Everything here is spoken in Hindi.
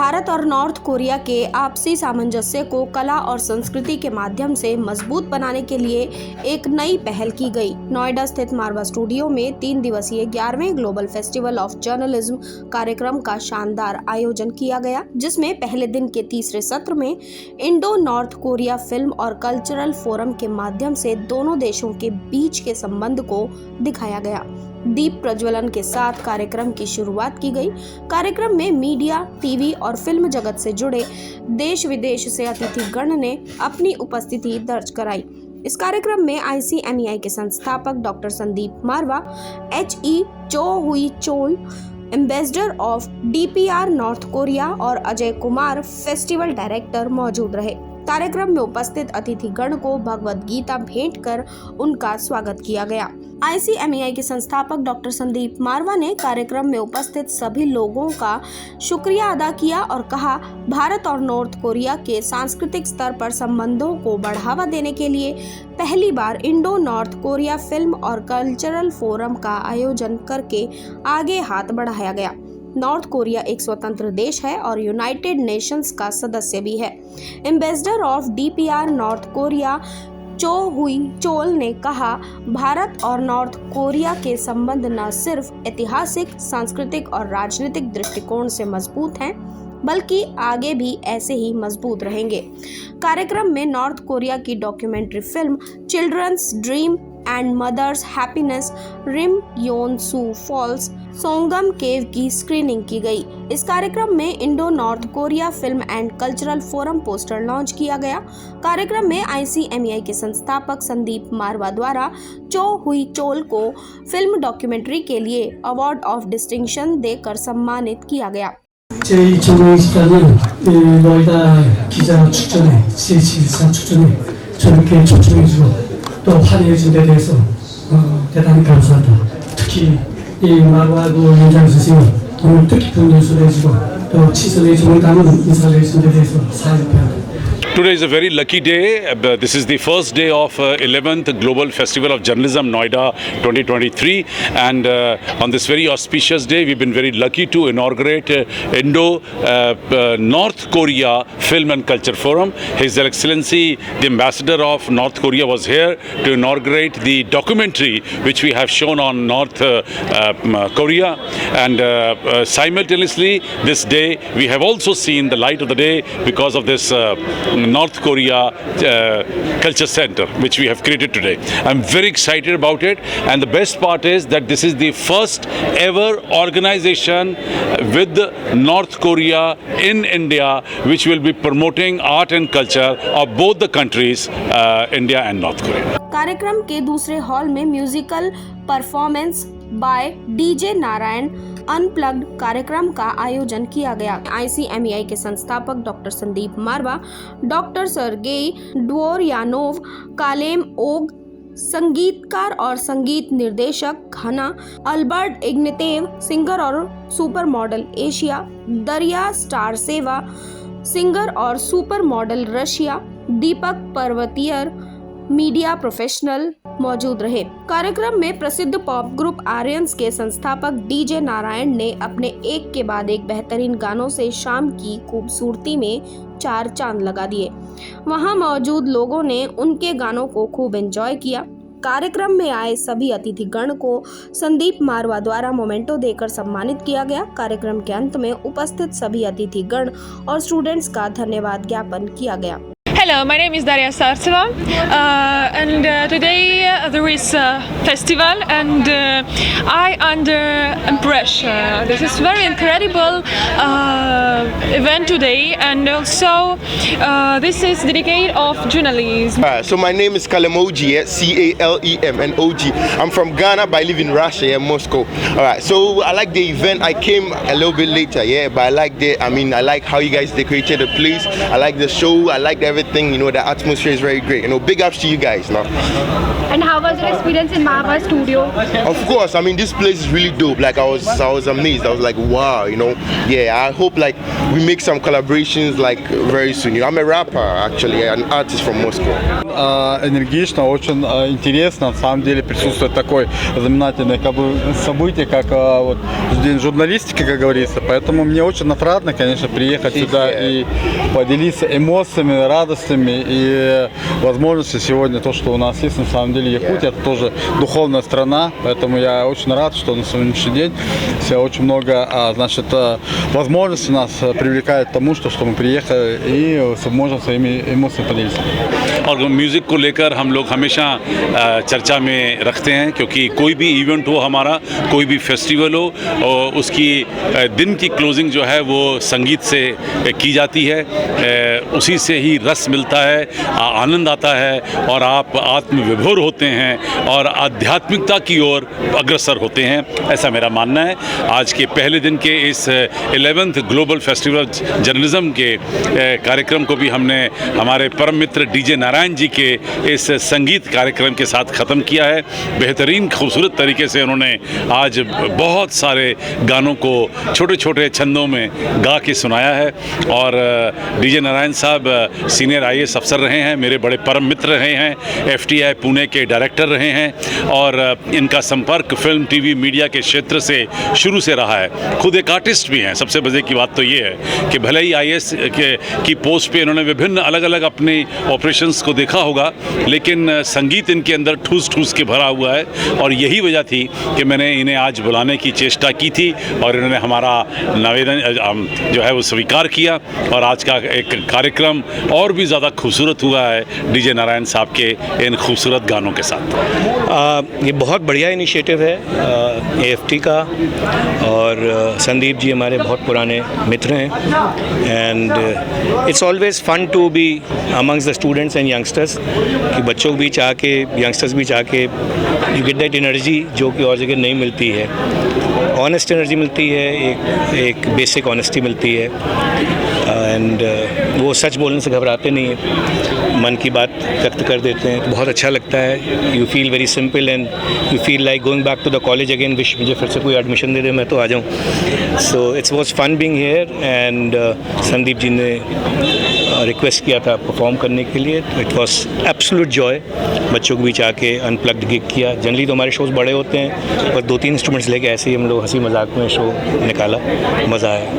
भारत और नॉर्थ कोरिया के आपसी सामंजस्य को कला और संस्कृति के माध्यम से मजबूत बनाने के लिए एक नई पहल की गई। नोएडा स्थित मारवा स्टूडियो में 3 दिवसीय 11वें ग्लोबल फेस्टिवल ऑफ जर्नलिज्म कार्यक्रम का शानदार आयोजन किया गया, जिसमें पहले दिन के तीसरे सत्र में इंडो नॉर्थ कोरिया फिल्म और कल्चरल फोरम के माध्यम से दोनों देशों के बीच के संबंध को दिखाया गया। दीप प्रज्वलन के साथ कार्यक्रम की शुरुआत की गई। कार्यक्रम में मीडिया, टीवी और फिल्म जगत से जुड़े देश विदेश से अतिथिगण ने अपनी उपस्थिति दर्ज कराई। इस कार्यक्रम में ICMEI के संस्थापक डॉक्टर संदीप मारवा, HE चो हुई Chola, ambassador of DPR north Korea और अजय कुमार, फेस्टिवल डायरेक्टर मौजूद रहे। कार्यक्रम में उपस्थित अतिथिगण को भगवत गीता भेंट कर उनका स्वागत किया गया। ICMEI के संस्थापक डॉक्टर संदीप मारवा ने कार्यक्रम में उपस्थित सभी लोगों का शुक्रिया अदा किया और कहा, भारत और नॉर्थ कोरिया के सांस्कृतिक स्तर पर संबंधों को बढ़ावा देने के लिए पहली बार इंडो नॉर्थ कोरिया फिल्म और कल्चरल फोरम का आयोजन करके आगे हाथ बढ़ाया गया। नॉर्थ कोरिया एक स्वतंत्र देश है और यूनाइटेड नेशंस का सदस्य भी है। Ambassador of DPR north Korea चो हुई चोल ने कहा, भारत और नॉर्थ कोरिया के संबंध न सिर्फ ऐतिहासिक, सांस्कृतिक और राजनीतिक दृष्टिकोण से मजबूत हैं, बल्कि आगे भी ऐसे ही मजबूत रहेंगे। कार्यक्रम में नॉर्थ कोरिया की documentary film children's dream and mother's happiness Rim Yon Su falls Songam cave की स्क्रीनिंग की गई। इस कार्यक्रम में Indo North Korea film and cultural forum poster launch किया गया। कार्यक्रम में ICMEI के संस्थापक संदीप मारवा द्वारा चो हुई चोल को फिल्म डॉक्यूमेंट्री के लिए अवार्ड ऑफ डिस्टिंक्शन देकर सम्मानित किया गया। 제2024년 노이다 기자 축전에 CH24 축전에 저렇게 초청해주고 또 환영해준 데 대해서 대단히 감사하다. 특히 이 마루하고 윤장 선생님 오늘 뜻깊은 연수를 해주고 또 치솔해주는 다른 인사를 해준 데 대해서 사회평. Today is a very lucky day. This is the first day of 11th Global Festival of Journalism Noida 2023, and on this very auspicious day we've been very lucky to inaugurate Indo North Korea Film and Culture Forum. His Excellency the Ambassador of North Korea was here to inaugurate the documentary which we have shown on North Korea, and simultaneously this day we have also seen the light of the day because of this North Korea Culture Center which we have created today. I'm very excited about it, and the best part is that this is the first ever organization with North Korea in India which will be promoting art and culture of both the countries, India and North Korea. कार्यक्रम के दूसरे हॉल में musical performance by DJ Narayan unplugged कार्यक्रम का आयोजन किया गया। ICMEI के संस्थापक डॉक्टर संदीप मारवा, डॉक्टर सर्गेई ड्वोरयानोव, कालेम ओग, संगीतकार और संगीत निर्देशक घना, अल्बर्ट इग्नेतेव, सिंगर और सुपर मॉडल एशिया, दरिया स्टार सेवा, सिंगर और सुपर मॉडल रशिया, दीपक पर्वतियर, मीडिया प्रोफेशनल मौजूद रहे। कार्यक्रम में प्रसिद्ध पॉप ग्रुप आर्यंस के संस्थापक DJ नारायण ने अपने एक के बाद एक बेहतरीन गानों से शाम की खूबसूरती में 4 चांद लगा दिए। वहां मौजूद लोगों ने उनके गानों को खूब एंजॉय किया। कार्यक्रम में आए सभी अतिथिगण को संदीप मारवा द्वारा मोमेंटो देकर सम्मानित किया गया। कार्यक्रम के अंत में उपस्थित सभी अतिथिगण और स्टूडेंट्स का धन्यवाद ज्ञापन किया गया। Hello, my name is Daria Sartseva, and today there is a festival, and I under impression. This is very incredible event today, and also this is dedicated of journalism. So my name is Kalemoji, CALEMNOG. I'm from Ghana, but I live in Russia, Moscow. Alright, so I like the event. I came a little bit later, but I like how you guys decorated the place. I like the show. I like everything. everything. You know, the atmosphere is very great. You know, big ups to you guys now. And how was your experience in Marva Studio? Of course, I mean, this place is really dope. Like, I was amazed. I was like, wow, you know. Yeah, I hope like we make some collaborations like very soon. You know, I'm a rapper actually, an artist from Moscow. Энергично, очень интересно. На самом деле присутствует такое знаменательное событие, как вот день журналистики, как говорится. Поэтому мне очень отрадно, конечно, приехать сюда и поделиться эмоциями, радостями и возможностью сегодня то, что у нас есть. На самом деле Якутия это тоже духовная страна, поэтому я очень рад, что на сегодняшний день все очень много, значит, возможностей нас привлекает к тому, что мы приехали и можем своими эмоциями поделиться. और म्यूज़िक को लेकर हम लोग हमेशा चर्चा में रखते हैं, क्योंकि कोई भी इवेंट हो हमारा, कोई भी फेस्टिवल हो, और उसकी दिन की क्लोजिंग जो है वो संगीत से की जाती है। उसी से ही रस मिलता है, आनंद आता है और आप आत्मविभोर होते हैं और आध्यात्मिकता की ओर अग्रसर होते हैं, ऐसा मेरा मानना है। आज के पहले दिन के इस 11th ग्लोबल फेस्टिवल जर्नलिज्म के कार्यक्रम को भी हमने हमारे परम मित्र डीजे नारायण जी के इस संगीत कार्यक्रम के साथ ख़त्म किया है। बेहतरीन खूबसूरत तरीके से उन्होंने आज बहुत सारे गानों को छोटे छोटे छंदों में गा के सुनाया है। और डीजे नारायण साहब सीनियर IAS अफसर रहे हैं, मेरे बड़े परम मित्र रहे हैं, FTI पुणे के डायरेक्टर रहे हैं और इनका संपर्क फिल्म TV मीडिया के क्षेत्र से शुरू से रहा है। खुद एक आर्टिस्ट भी हैं। सबसे मज़े की बात तो ये है कि भले ही IAS की पोस्ट पे इन्होंने विभिन्न अलग अलग अपने ऑपरेशंस को देखा होगा, लेकिन संगीत इनके अंदर ठूस ठूस के भरा हुआ है और यही वजह थी कि मैंने इन्हें आज बुलाने की चेष्टा की थी और इन्होंने हमारा निवेदन जो है वो स्वीकार किया और आज का एक कार्यक्रम और भी ज़्यादा खूबसूरत हुआ है डीजे नारायण साहब के इन खूबसूरत गानों के साथ। ये बहुत बढ़िया इनिशिएटिव है AFT का और संदीप जी हमारे बहुत पुराने मित्र हैं and it's always fun to be amongst the students and youngsters कि बच्चों के बीच आके यंगस्टर्स बीच आके यू गेट दैट एनर्जी जो कि और जगह नहीं मिलती है। ऑनेस्ट एनर्जी मिलती है, एक बेसिक ऑनेस्टी मिलती है एंड वो सच बोलने से घबराते नहीं हैं, मन की बात व्यक्त कर देते हैं, तो बहुत अच्छा लगता है। You feel very simple and you feel like going back to the college again, wish मुझे फिर से कोई एडमिशन दे दे मैं तो आ जाऊँ। So it's was fun being here and Sandeep ji ने रिक्वेस्ट किया था परफॉर्म करने के लिए, तो इट वॉज एब्सोल्यूट जॉय बच्चों के बीच आके अनप्लग्ड गिग किया। जनरली तो हमारे शोज़ बड़े होते हैं पर 2-3 इंस्ट्रूमेंट्स लेके ऐसे ही हम लोग हंसी मजाक में शो निकाला, मज़ा आया।